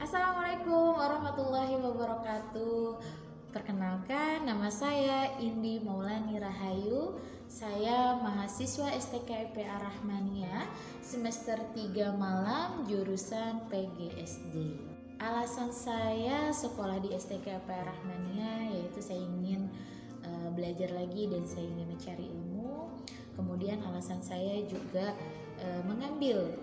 Assalamualaikum warahmatullahi wabarakatuh. Perkenalkan, nama saya Indi Maulani Rahayu. Saya mahasiswa STKIP Ar-Rahmaniyah semester 3 Malang jurusan PGSD. Alasan saya sekolah di STKIP Ar-Rahmaniyah yaitu saya ingin belajar lagi dan saya ingin mencari ilmu. Kemudian alasan saya juga mengambil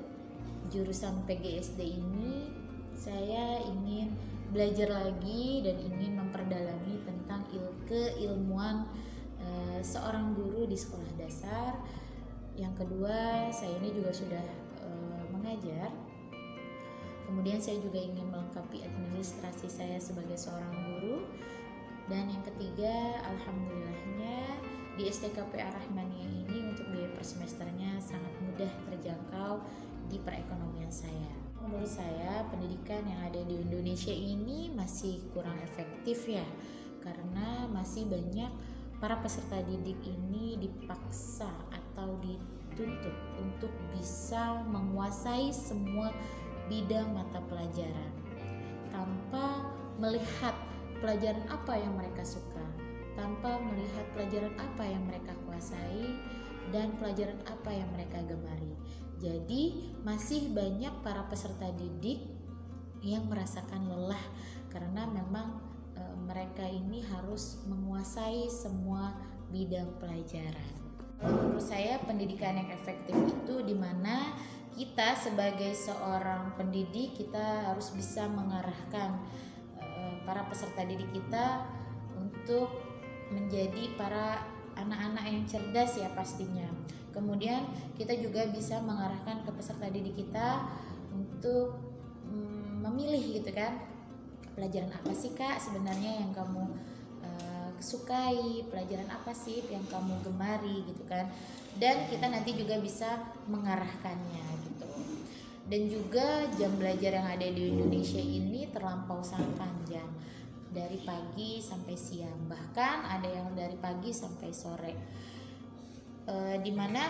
jurusan PGSD ini, saya ingin belajar lagi dan ingin memperdalami tentang keilmuan seorang guru di sekolah dasar. Yang kedua, saya ini juga sudah mengajar. Kemudian saya juga ingin melengkapi administrasi saya sebagai seorang guru. Dan yang ketiga, alhamdulillahnya di STKP Ar-Rahmaniyah ini untuk biaya per semesternya sangat mudah terjangkau di perekonomian saya. Menurut saya pendidikan yang ada di Indonesia ini masih kurang efektif ya, karena masih banyak para peserta didik ini dipaksa atau dituntut untuk bisa menguasai semua bidang mata pelajaran tanpa melihat pelajaran apa yang mereka suka, tanpa melihat pelajaran apa yang mereka kuasai dan pelajaran apa yang mereka gemari. Jadi masih banyak para peserta didik yang merasakan lelah karena memang mereka ini harus menguasai semua bidang pelajaran. Menurut saya pendidikan yang efektif itu dimana kita sebagai seorang pendidik kita harus bisa mengarahkan para peserta didik kita untuk menjadi para anak-anak yang cerdas ya pastinya. Kemudian kita juga bisa mengarahkan ke peserta didik kita untuk memilih gitu kan, pelajaran apa sih kak sebenarnya yang kamu sukai, pelajaran apa sih yang kamu gemari gitu kan. Dan kita nanti juga bisa mengarahkannya gitu. Dan juga jam belajar yang ada di Indonesia ini terlampau sangat panjang, dari pagi sampai siang, bahkan ada yang dari pagi sampai sore. Dimana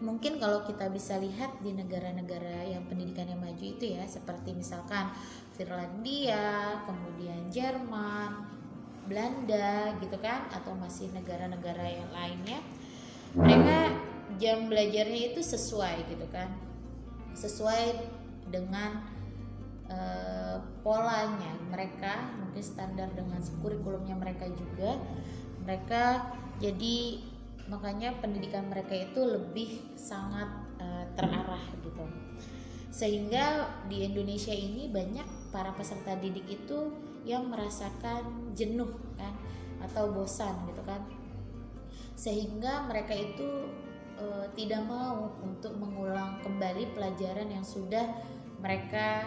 mungkin kalau kita bisa lihat di negara-negara yang pendidikannya maju itu ya, seperti misalkan Finlandia, kemudian Jerman, Belanda gitu kan, atau masih negara-negara yang lainnya, mereka jam belajarnya itu sesuai gitu kan, sesuai dengan polanya mereka, mungkin standar dengan kurikulumnya mereka juga. Mereka jadi makanya pendidikan mereka itu lebih sangat terarah gitu. Sehingga di Indonesia ini banyak para peserta didik itu yang merasakan jenuh kan atau bosan gitu kan. Sehingga mereka itu tidak mau untuk mengulang kembali pelajaran yang sudah mereka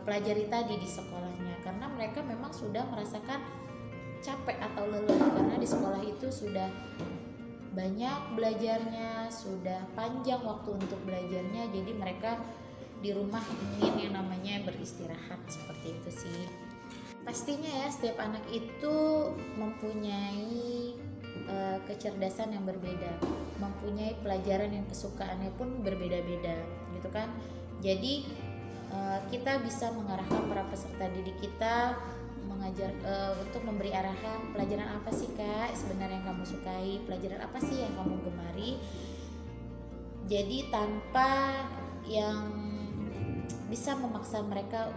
pelajari tadi di sekolahnya, karena mereka memang sudah merasakan capek atau lelah karena di sekolah itu sudah banyak belajarnya, sudah panjang waktu untuk belajarnya, jadi mereka di rumah ingin yang namanya beristirahat, seperti itu sih. Pastinya ya setiap anak itu mempunyai kecerdasan yang berbeda, mempunyai pelajaran yang kesukaannya pun berbeda-beda gitu kan. Jadi kita bisa mengarahkan para peserta didik kita mengajar untuk memberi arahan, pelajaran apa sih kak sebenarnya yang kamu sukai, pelajaran apa sih yang kamu gemari. Jadi tanpa yang bisa memaksa mereka,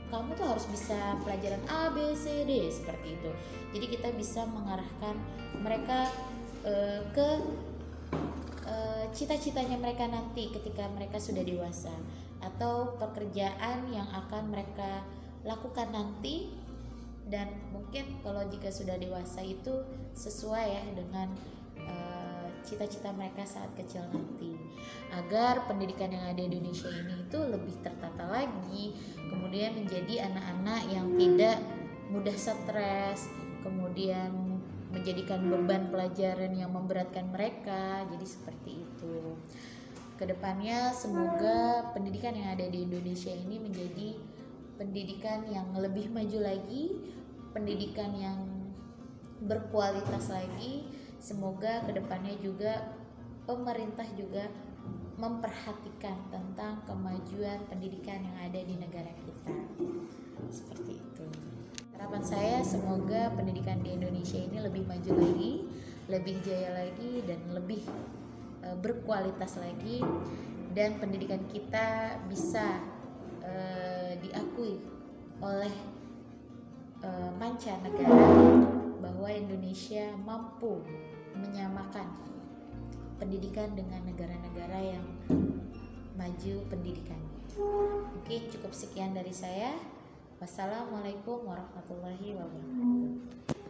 kamu tuh harus bisa pelajaran A, B, C, D seperti itu. Jadi kita bisa mengarahkan mereka ke cita-citanya mereka nanti ketika mereka sudah dewasa, atau pekerjaan yang akan mereka lakukan nanti. Dan mungkin kalau jika sudah dewasa itu sesuai ya dengan cita-cita mereka saat kecil nanti, agar pendidikan yang ada di Indonesia ini itu lebih tertata lagi, kemudian menjadi anak-anak yang tidak mudah stres, kemudian menjadikan beban pelajaran yang memberatkan mereka. Jadi seperti itu. Kedepannya semoga pendidikan yang ada di Indonesia ini menjadi pendidikan yang lebih maju lagi, pendidikan yang berkualitas lagi. Semoga kedepannya juga pemerintah juga memperhatikan tentang kemajuan pendidikan yang ada di negara kita. Seperti itu. Harapan saya semoga pendidikan di Indonesia ini lebih maju lagi, lebih jaya lagi, dan lebih berkualitas lagi, dan pendidikan kita bisa diakui oleh mancanegara bahwa Indonesia mampu menyamakan pendidikan dengan negara-negara yang maju pendidikannya. Oke, cukup sekian dari saya. Wassalamualaikum warahmatullahi wabarakatuh.